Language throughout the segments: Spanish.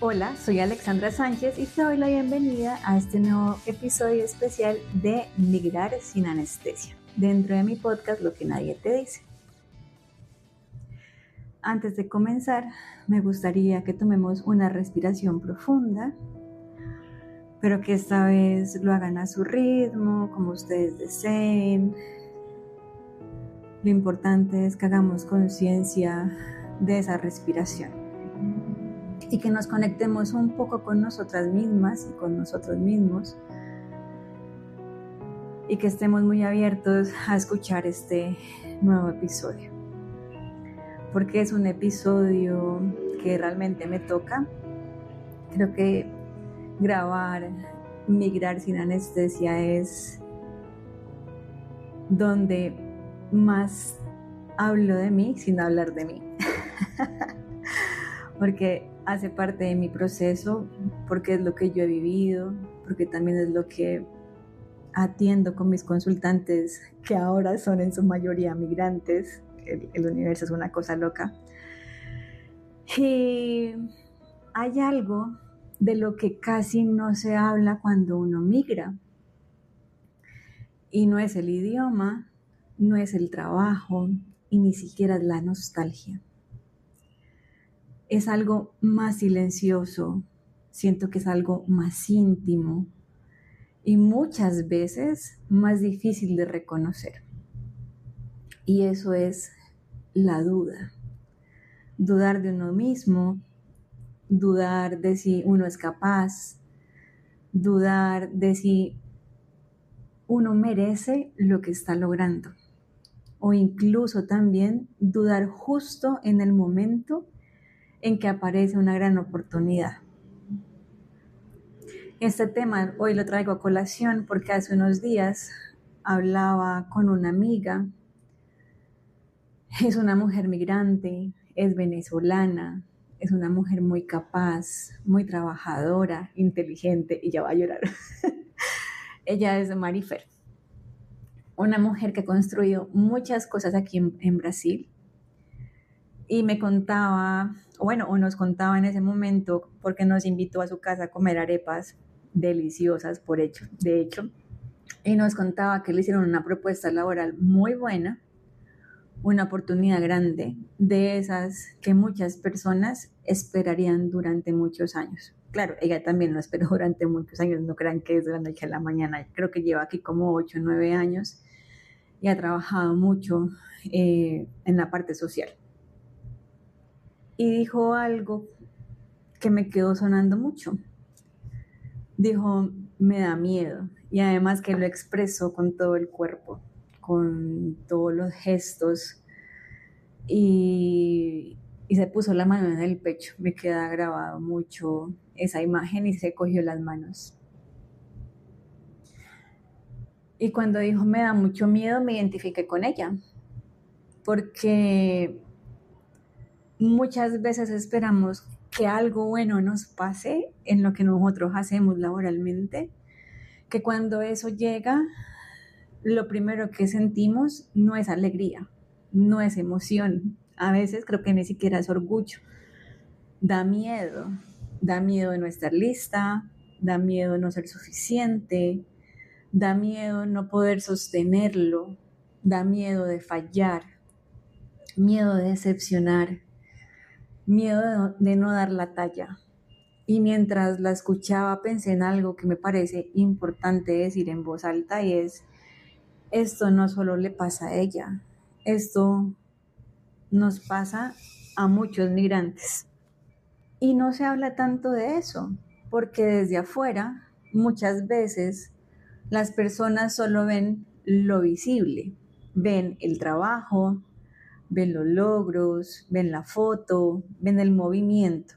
Hola, soy Alexandra Sánchez y te doy la bienvenida a este nuevo episodio especial de Migrar sin anestesia, dentro de mi podcast Lo que nadie te dice. Antes de comenzar, me gustaría que tomemos una respiración profunda, pero que esta vez lo hagan a su ritmo, como ustedes deseen. Lo importante es que hagamos conciencia de esa respiración y que nos conectemos un poco con nosotras mismas y con nosotros mismos, y que estemos muy abiertos a escuchar este nuevo episodio, porque es un episodio que realmente me toca. Creo que grabar Migrar sin anestesia es donde más hablo de mí sin hablar de mí porque hace parte de mi proceso, porque es lo que yo he vivido, porque también es lo que atiendo con mis consultantes, que ahora son en su mayoría migrantes. El universo es una cosa loca. Y hay algo de lo que casi no se habla cuando uno migra, y no es el idioma, no es el trabajo, y ni siquiera es la nostalgia. Es algo más silencioso, siento que es algo más íntimo y muchas veces más difícil de reconocer. Y eso es la duda. Dudar de uno mismo, dudar de si uno es capaz, dudar de si uno merece lo que está logrando, o incluso también dudar justo en el momento en que aparece una gran oportunidad. Este tema hoy lo traigo a colación porque hace unos días hablaba con una amiga. Es una mujer migrante, es venezolana, es una mujer muy capaz, muy trabajadora, inteligente, y ya va a llorar. Ella es Marifer, una mujer que construyó muchas cosas aquí en Brasil, y me contaba, o nos contaba en ese momento, porque nos invitó a su casa a comer arepas deliciosas, de hecho, y nos contaba que le hicieron una propuesta laboral muy buena, una oportunidad grande, de esas que muchas personas esperarían durante muchos años. Claro, ella también lo esperó durante muchos años, no crean que es de la noche a la mañana. Creo que lleva aquí como 8 o 9 años y ha trabajado mucho en la parte social. Y dijo algo que me quedó sonando mucho. Dijo, me da miedo, y además que lo expresó con todo el cuerpo, con todos los gestos, y se puso la mano en el pecho. Me queda grabado mucho esa imagen y se cogió las manos. Y cuando dijo me da mucho miedo, me identifiqué con ella, porque muchas veces esperamos que algo bueno nos pase en lo que nosotros hacemos laboralmente, que cuando eso llega, lo primero que sentimos no es alegría, no es emoción. A veces creo que ni siquiera es orgullo. Da miedo de no estar lista, da miedo no ser suficiente, da miedo no poder sostenerlo, da miedo de fallar, miedo de decepcionar, miedo de no dar la talla. Y mientras la escuchaba pensé en algo que me parece importante decir en voz alta, y es: esto no solo le pasa a ella, esto nos pasa a muchos migrantes. Y no se habla tanto de eso, porque desde afuera muchas veces las personas solo ven lo visible, ven el trabajo, ven los logros, ven la foto, ven el movimiento,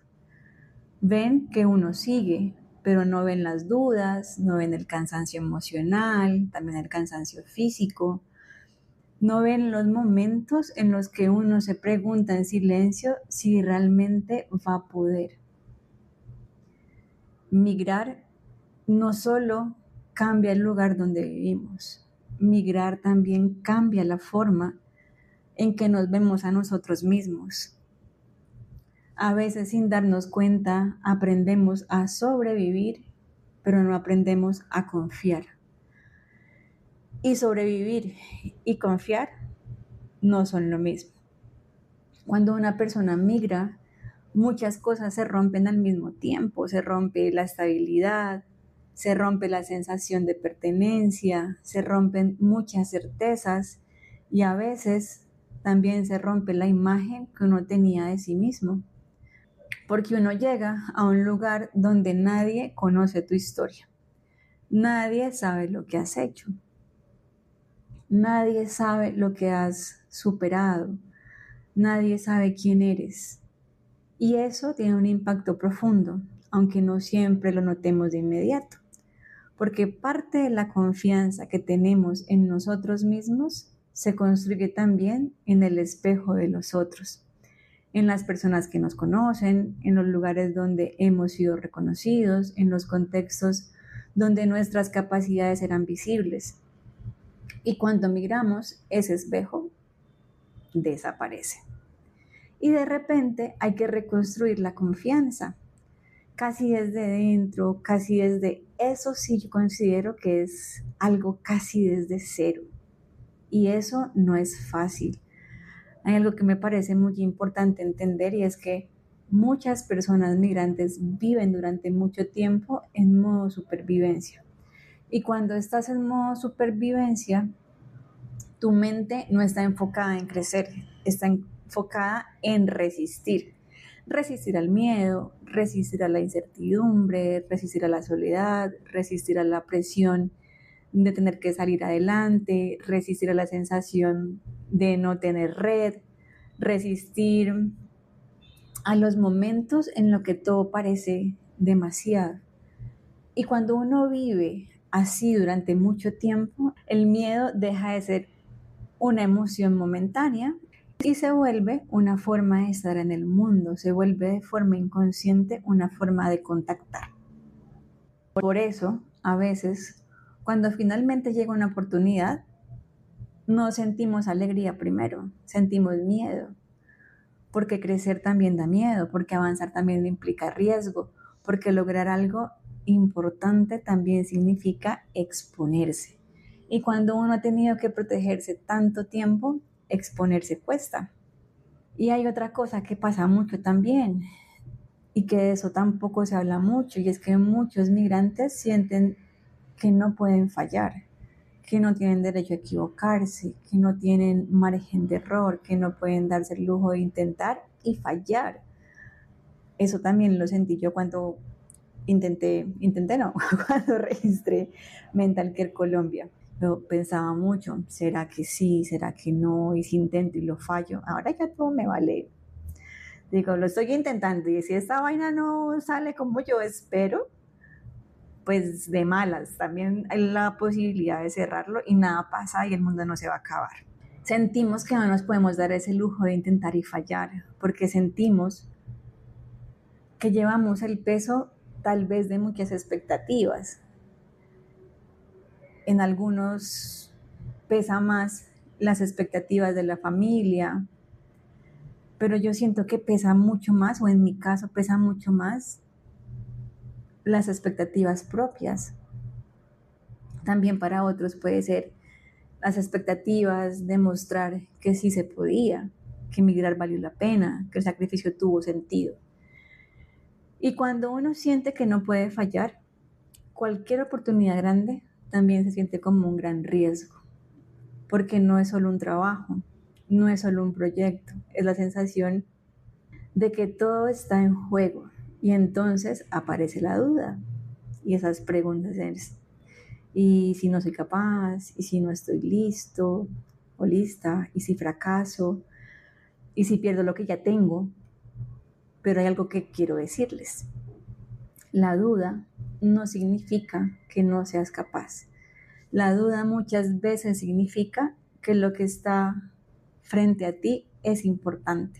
ven que uno sigue, pero no ven las dudas, no ven el cansancio emocional, también el cansancio físico, no ven los momentos en los que uno se pregunta en silencio si realmente va a poder. Migrar no solo cambia el lugar donde vivimos, migrar también cambia la forma en que nos vemos a nosotros mismos. A veces sin darnos cuenta aprendemos a sobrevivir, pero no aprendemos a confiar. Y sobrevivir y confiar no son lo mismo. Cuando una persona migra, muchas cosas se rompen al mismo tiempo. Se rompe la estabilidad, se rompe la sensación de pertenencia, se rompen muchas certezas y a veces también se rompe la imagen que uno tenía de sí mismo. Porque uno llega a un lugar donde nadie conoce tu historia. Nadie sabe lo que has hecho. Nadie sabe lo que has superado. Nadie sabe quién eres. Y eso tiene un impacto profundo, aunque no siempre lo notemos de inmediato. Porque parte de la confianza que tenemos en nosotros mismos se construye también en el espejo de los otros, en las personas que nos conocen, en los lugares donde hemos sido reconocidos, en los contextos donde nuestras capacidades eran visibles. Y cuando migramos, ese espejo desaparece. Y de repente hay que reconstruir la confianza, casi desde dentro, casi desde eso sí yo considero que es algo casi desde cero. Y eso no es fácil. Hay algo que me parece muy importante entender y es que muchas personas migrantes viven durante mucho tiempo en modo supervivencia. Y cuando estás en modo supervivencia, tu mente no está enfocada en crecer, está enfocada en resistir. Resistir al miedo, resistir a la incertidumbre, resistir a la soledad, resistir a la presión de tener que salir adelante, resistir a la sensación de no tener red, resistir a los momentos en los que todo parece demasiado. Y cuando uno vive así durante mucho tiempo, el miedo deja de ser una emoción momentánea y se vuelve una forma de estar en el mundo, se vuelve de forma inconsciente una forma de contactar. Por eso, a veces, cuando finalmente llega una oportunidad, no sentimos alegría primero, sentimos miedo, porque crecer también da miedo, porque avanzar también implica riesgo, porque lograr algo importante también significa exponerse. Y cuando uno ha tenido que protegerse tanto tiempo, exponerse cuesta. Y hay otra cosa que pasa mucho también, y que de eso tampoco se habla mucho, y es que muchos migrantes sienten que no pueden fallar, que no tienen derecho a equivocarse, que no tienen margen de error, que no pueden darse el lujo de intentar y fallar. Eso también lo sentí yo cuando cuando registré Mental Care Colombia. Yo pensaba mucho, ¿será que sí? ¿Será que no? Y si intento y lo fallo, ahora ya todo me vale. Digo, lo estoy intentando y si esta vaina no sale como yo espero, pues de malas. También hay la posibilidad de cerrarlo y nada pasa y el mundo no se va a acabar. Sentimos que no nos podemos dar ese lujo de intentar y fallar, porque sentimos que llevamos el peso tal vez de muchas expectativas. En algunos pesa más las expectativas de la familia, pero yo siento que pesa mucho más, o en mi caso pesa mucho más, las expectativas propias. También para otros puede ser las expectativas de mostrar que sí se podía, que emigrar valió la pena, que el sacrificio tuvo sentido. Y cuando uno siente que no puede fallar, cualquier oportunidad grande también se siente como un gran riesgo, porque no es solo un trabajo, no es solo un proyecto, es la sensación de que todo está en juego y entonces aparece la duda y esas preguntas es, ¿y si no soy capaz? ¿Y si no estoy listo o lista? ¿Y si fracaso? ¿Y si pierdo lo que ya tengo? Pero hay algo que quiero decirles. La duda no significa que no seas capaz. La duda muchas veces significa que lo que está frente a ti es importante.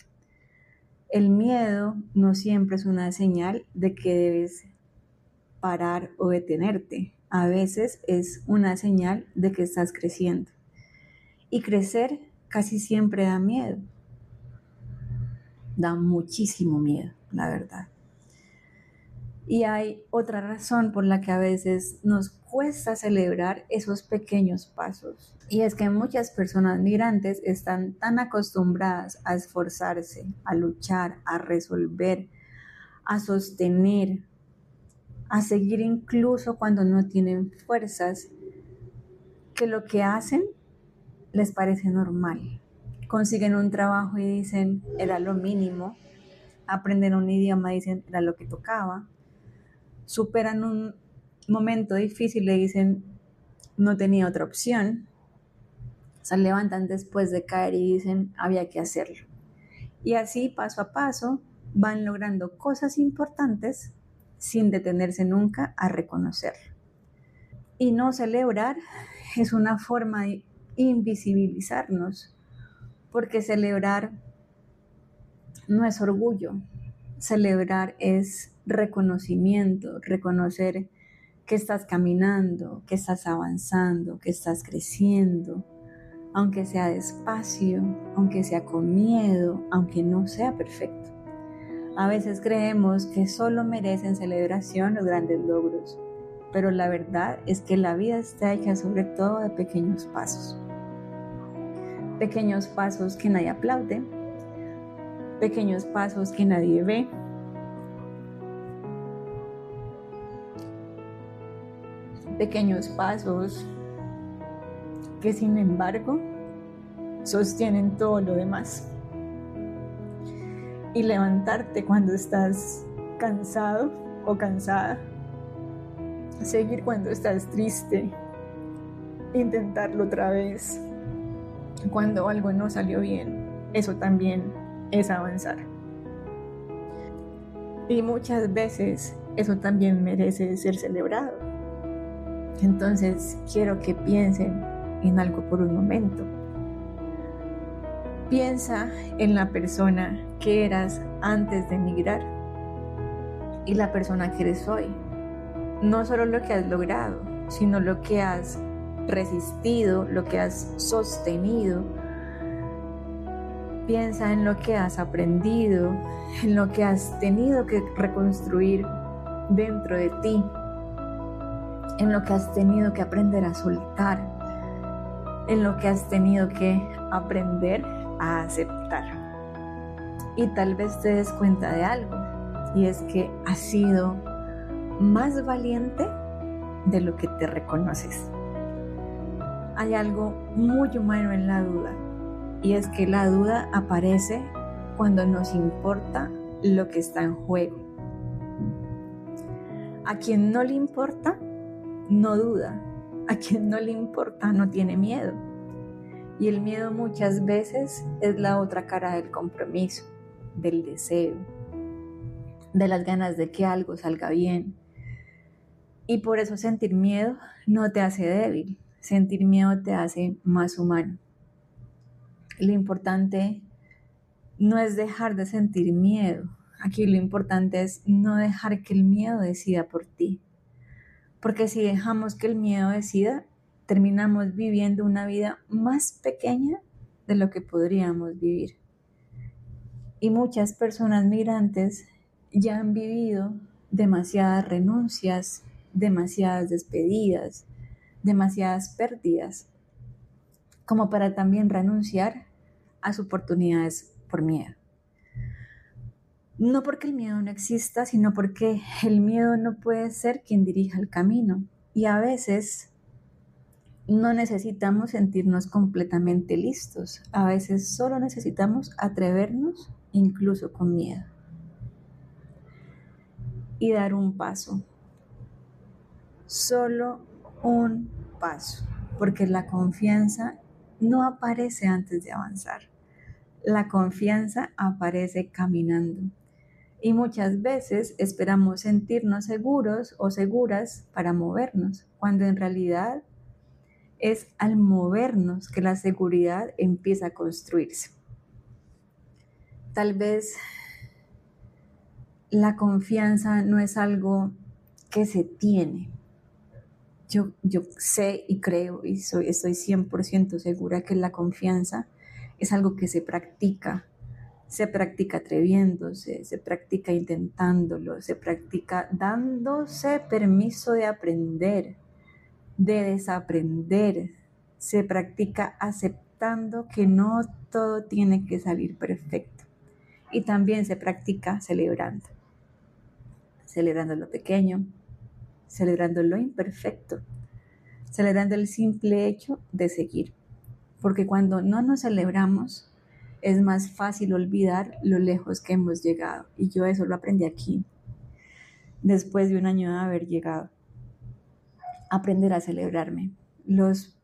El miedo no siempre es una señal de que debes parar o detenerte. A veces es una señal de que estás creciendo. Y crecer casi siempre da miedo. da muchísimo miedo, la verdad. Y hay otra razón por la que a veces nos cuesta celebrar esos pequeños pasos. Y es que muchas personas migrantes están tan acostumbradas a esforzarse, a luchar, a resolver, a sostener, a seguir incluso cuando no tienen fuerzas, que lo que hacen les parece normal. Consiguen un trabajo y dicen, era lo mínimo. Aprenden un idioma y dicen, era lo que tocaba. Superan un momento difícil y dicen, no tenía otra opción. Se levantan después de caer y dicen, había que hacerlo. Y así, paso a paso, van logrando cosas importantes sin detenerse nunca a reconocerlo. Y no celebrar es una forma de invisibilizarnos, porque celebrar no es orgullo, celebrar es reconocimiento, reconocer que estás caminando, que estás avanzando, que estás creciendo, aunque sea despacio, aunque sea con miedo, aunque no sea perfecto. A veces creemos que solo merecen celebración los grandes logros, pero la verdad es que la vida está hecha sobre todo de pequeños pasos. Pequeños pasos que nadie aplaude, pequeños pasos que nadie ve, pequeños pasos que sin embargo sostienen todo lo demás. Y levantarte cuando estás cansado o cansada, seguir cuando estás triste, intentarlo otra vez cuando algo no salió bien, eso también es avanzar. Y muchas veces eso también merece ser celebrado. Entonces quiero que piensen en algo por un momento. Piensa en la persona que eras antes de emigrar y la persona que eres hoy. No solo lo que has logrado, sino lo que has resistido, lo que has sostenido. Piensa en lo que has aprendido, en lo que has tenido que reconstruir dentro de ti, en lo que has tenido que aprender a soltar, en lo que has tenido que aprender a aceptar. Y tal vez te des cuenta de algo, y es que has sido más valiente de lo que te reconoces. Hay algo muy humano en la duda, y es que la duda aparece cuando nos importa lo que está en juego. A quien no le importa, no duda. A quien no le importa, no tiene miedo. Y el miedo muchas veces es la otra cara del compromiso, del deseo, de las ganas de que algo salga bien. Y por eso sentir miedo no te hace débil, sentir miedo te hace más humano. Lo importante no es dejar de sentir miedo. Aquí lo importante es no dejar que el miedo decida por ti. Porque si dejamos que el miedo decida, terminamos viviendo una vida más pequeña de lo que podríamos vivir. Y muchas personas migrantes ya han vivido demasiadas renuncias, demasiadas despedidas, demasiadas pérdidas, como para también renunciar a sus oportunidades por miedo. No porque el miedo no exista, sino porque el miedo no puede ser quien dirija el camino. Y a veces no necesitamos sentirnos completamente listos. A veces solo necesitamos atrevernos, incluso con miedo. Y dar un paso. Solo un paso. Porque la confianza no aparece antes de avanzar. La confianza aparece caminando. Y muchas veces esperamos sentirnos seguros o seguras para movernos, cuando en realidad es al movernos que la seguridad empieza a construirse. Tal vez la confianza no es algo que se tiene. Yo sé y creo y estoy 100% segura que la confianza es algo que se practica, Se practica atreviéndose, se practica intentándolo, se practica dándose permiso de aprender, de desaprender, se practica aceptando que no todo tiene que salir perfecto. Y también se practica celebrando lo pequeño, celebrando lo imperfecto, celebrando el simple hecho de seguir. Porque cuando no nos celebramos, es más fácil olvidar lo lejos que hemos llegado. Y yo eso lo aprendí aquí, después de un año de haber llegado. Aprender a celebrarme. Los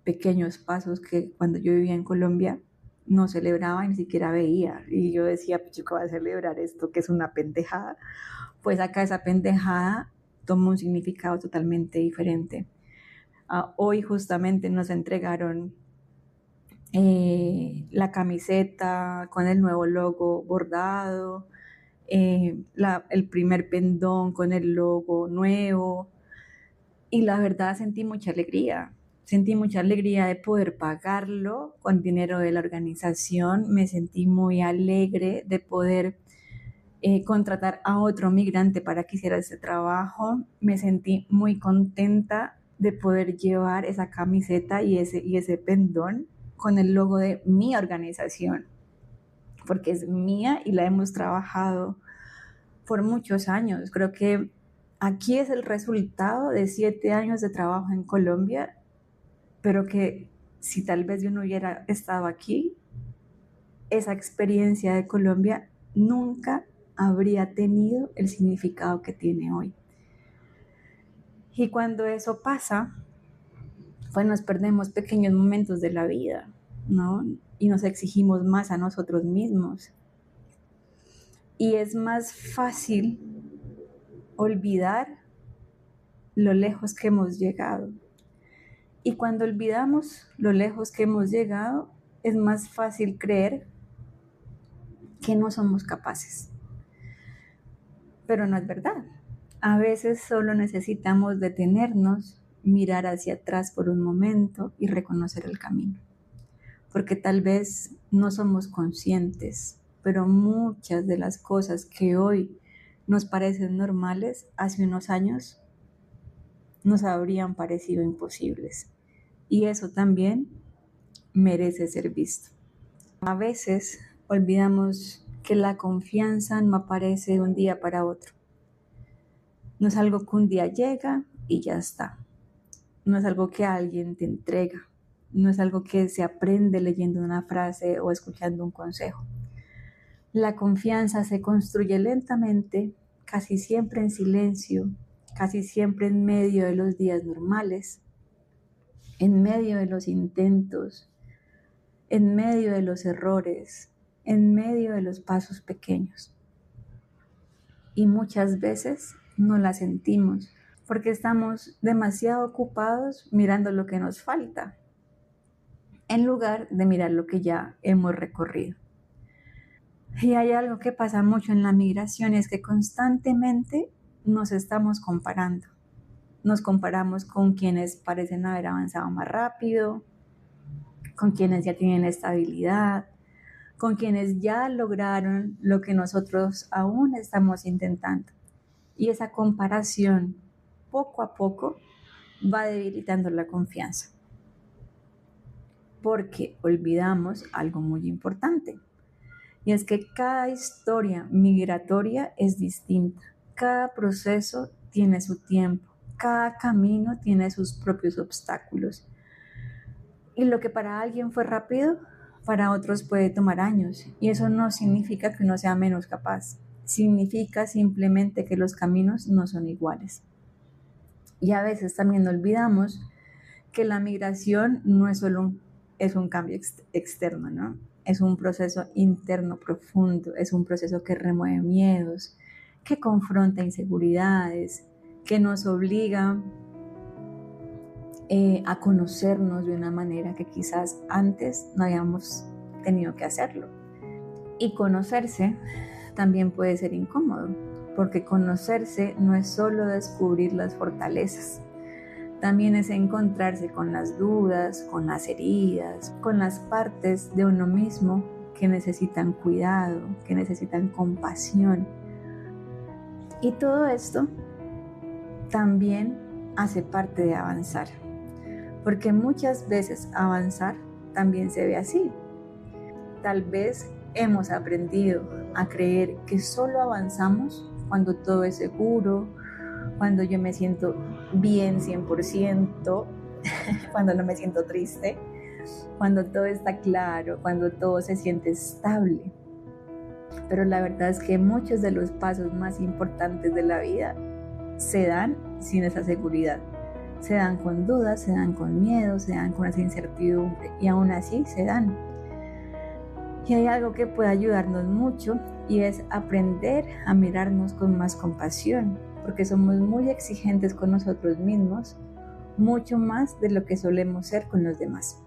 pequeños pasos que cuando yo vivía en Colombia no celebraba y ni siquiera veía. Y yo decía, pues yo voy a celebrar esto, que es una pendejada. Pues acá esa pendejada toma un significado totalmente diferente. Hoy justamente nos entregaron la camiseta con el nuevo logo bordado, el primer pendón con el logo nuevo, y la verdad sentí mucha alegría de poder pagarlo con dinero de la organización. Me sentí muy alegre de poder contratar a otro migrante para que hiciera ese trabajo. Me sentí muy contenta de poder llevar esa camiseta y ese pendón con el logo de mi organización, porque es mía y la hemos trabajado por muchos años. Creo que aquí es el resultado de 7 años de trabajo en Colombia, pero que si tal vez yo no hubiera estado aquí, esa experiencia de Colombia nunca habría tenido el significado que tiene hoy. Y cuando eso pasa, pues nos perdemos pequeños momentos de la vida, ¿no? Y nos exigimos más a nosotros mismos. Y es más fácil olvidar lo lejos que hemos llegado. Y cuando olvidamos lo lejos que hemos llegado, es más fácil creer que no somos capaces. Pero no es verdad. A veces solo necesitamos detenernos, mirar hacia atrás por un momento y reconocer el camino. Porque tal vez no somos conscientes, pero muchas de las cosas que hoy nos parecen normales, hace unos años nos habrían parecido imposibles. Y eso también merece ser visto. A veces olvidamos que la confianza no aparece de un día para otro. No es algo que un día llega y ya está. No es algo que alguien te entrega. No es algo que se aprende leyendo una frase o escuchando un consejo. La confianza se construye lentamente, casi siempre en silencio, casi siempre en medio de los días normales, en medio de los intentos, en medio de los errores, en medio de los pasos pequeños. Y muchas veces no la sentimos porque estamos demasiado ocupados mirando lo que nos falta, en lugar de mirar lo que ya hemos recorrido. Y hay algo que pasa mucho en la migración, es que constantemente nos estamos comparando. Nos comparamos con quienes parecen haber avanzado más rápido, con quienes ya tienen estabilidad, con quienes ya lograron lo que nosotros aún estamos intentando. Y esa comparación, poco a poco, va debilitando la confianza. Porque olvidamos algo muy importante. Y es que cada historia migratoria es distinta. Cada proceso tiene su tiempo. Cada camino tiene sus propios obstáculos. Y lo que para alguien fue rápido, para otros puede tomar años. Y eso no significa que uno sea menos capaz. Significa simplemente que los caminos no son iguales. Y a veces también olvidamos que la migración no es solo un cambio externo, ¿no? Es un proceso interno profundo, es un proceso que remueve miedos, que confronta inseguridades, que nos obliga a conocernos de una manera que quizás antes no habíamos tenido que hacerlo. Y conocerse también puede ser incómodo, porque conocerse no es solo descubrir las fortalezas, también es encontrarse con las dudas, con las heridas, con las partes de uno mismo que necesitan cuidado, que necesitan compasión. Y todo esto también hace parte de avanzar, porque muchas veces avanzar también se ve así. Tal vez hemos aprendido a creer que solo avanzamos cuando todo es seguro, cuando yo me siento bien 100%, cuando no me siento triste, cuando todo está claro, cuando todo se siente estable. Pero la verdad es que muchos de los pasos más importantes de la vida se dan sin esa seguridad. Se dan con dudas, se dan con miedo, se dan con esa incertidumbre y aún así se dan. Y hay algo que puede ayudarnos mucho y es aprender a mirarnos con más compasión, porque somos muy exigentes con nosotros mismos, mucho más de lo que solemos ser con los demás.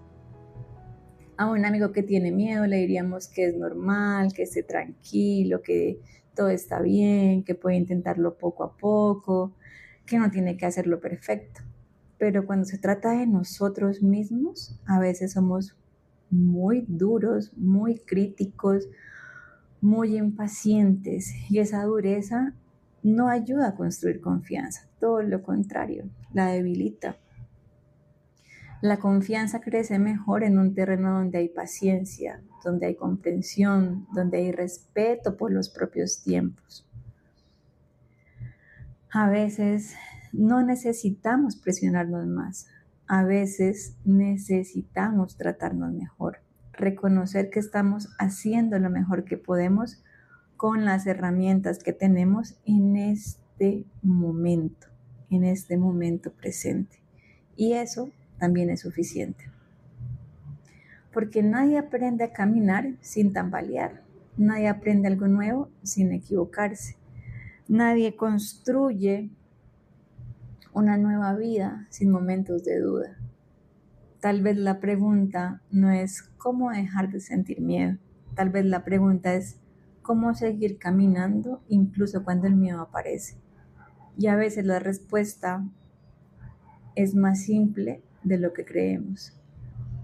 A un amigo que tiene miedo le diríamos que es normal, que esté tranquilo, que todo está bien, que puede intentarlo poco a poco, que no tiene que hacerlo perfecto. Pero cuando se trata de nosotros mismos, a veces somos muy duros, muy críticos, muy impacientes, y esa dureza no ayuda a construir confianza, todo lo contrario, la debilita. La confianza crece mejor en un terreno donde hay paciencia, donde hay comprensión, donde hay respeto por los propios tiempos. A veces no necesitamos presionarnos más, a veces necesitamos tratarnos mejor, reconocer que estamos haciendo lo mejor que podemos con las herramientas que tenemos en este momento presente. Y eso también es suficiente. Porque nadie aprende a caminar sin tambalear, nadie aprende algo nuevo sin equivocarse, nadie construye una nueva vida sin momentos de duda. Tal vez la pregunta no es cómo dejar de sentir miedo, tal vez la pregunta es cómo seguir caminando incluso cuando el miedo aparece. Y a veces la respuesta es más simple de lo que creemos.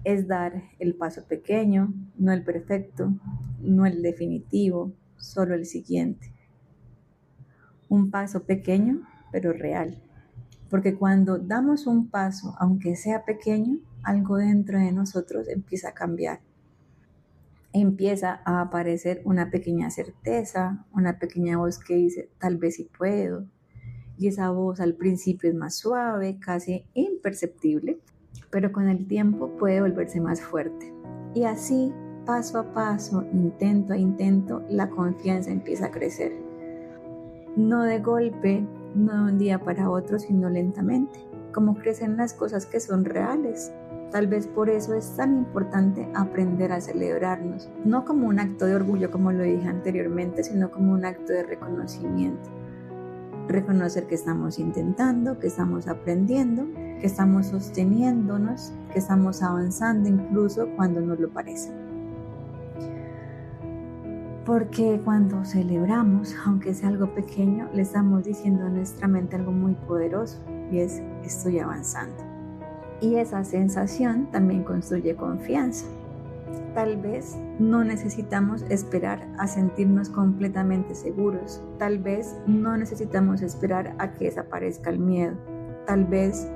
Es dar el paso pequeño, no el perfecto, no el definitivo, solo el siguiente. Un paso pequeño, pero real. Porque cuando damos un paso, aunque sea pequeño, algo dentro de nosotros empieza a cambiar. Empieza a aparecer una pequeña certeza, una pequeña voz que dice, tal vez sí puedo. Y esa voz al principio es más suave, casi imperceptible, pero con el tiempo puede volverse más fuerte. Y así, paso a paso, intento a intento, la confianza empieza a crecer. No de golpe, no de un día para otro, sino lentamente, como crecen las cosas que son reales. Tal vez por eso es tan importante aprender a celebrarnos, no como un acto de orgullo como lo dije anteriormente, sino como un acto de reconocimiento. Reconocer que estamos intentando, que estamos aprendiendo, que estamos sosteniéndonos, que estamos avanzando incluso cuando no lo parece. Porque cuando celebramos, aunque sea algo pequeño, le estamos diciendo a nuestra mente algo muy poderoso y es estoy avanzando. Y esa sensación también construye confianza. Tal vez no necesitamos esperar a sentirnos completamente seguros. Tal vez no necesitamos esperar a que desaparezca el miedo. Tal vez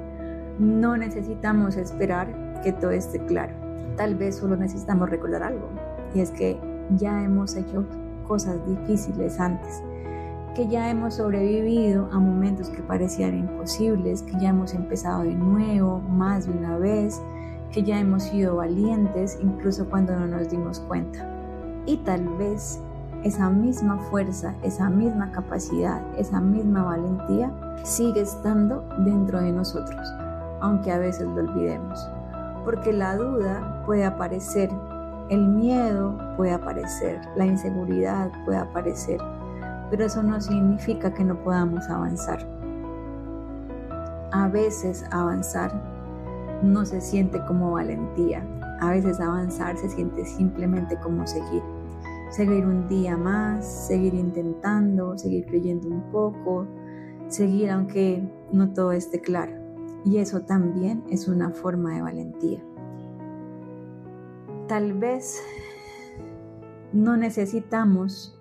no necesitamos esperar que todo esté claro. Tal vez solo necesitamos recordar algo. Y es que ya hemos hecho cosas difíciles antes. Que ya hemos sobrevivido a momentos que parecían imposibles. Que ya hemos empezado de nuevo más de una vez. Que ya hemos sido valientes incluso cuando no nos dimos cuenta. Y tal vez esa misma fuerza, esa misma capacidad, esa misma valentía sigue estando dentro de nosotros, aunque a veces lo olvidemos. Porque la duda puede aparecer, el miedo puede aparecer, la inseguridad puede aparecer, pero eso no significa que no podamos avanzar. A veces avanzar no se siente como valentía. A veces avanzar se siente simplemente como seguir. Seguir un día más, seguir intentando, seguir creyendo un poco, seguir aunque no todo esté claro. Y eso también es una forma de valentía. Tal vez no necesitamos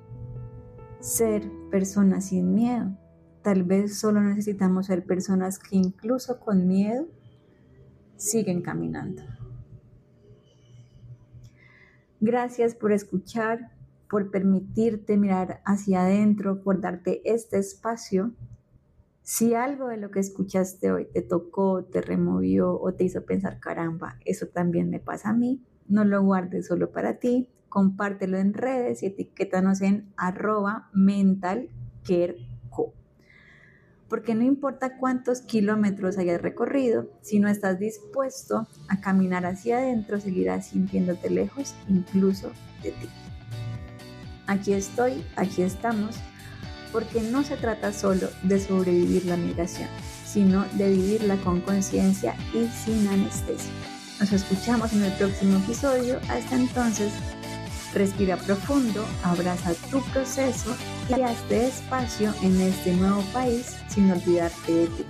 ser personas sin miedo. Tal vez solo necesitamos ser personas que incluso con miedo siguen caminando. Gracias por escuchar, por permitirte mirar hacia adentro, por darte este espacio. Si algo de lo que escuchaste hoy te tocó, te removió o te hizo pensar, caramba, eso también me pasa a mí, no lo guardes solo para ti, compártelo en redes y etiquétanos en @mentalcareco. Porque no importa cuántos kilómetros hayas recorrido, si no estás dispuesto a caminar hacia adentro, seguirás sintiéndote lejos incluso de ti. Aquí estoy, aquí estamos, porque no se trata solo de sobrevivir la migración, sino de vivirla con conciencia y sin anestesia. Nos escuchamos en el próximo episodio. Hasta entonces, respira profundo, abraza tu proceso y hazte espacio en este nuevo país sin olvidarte de ti.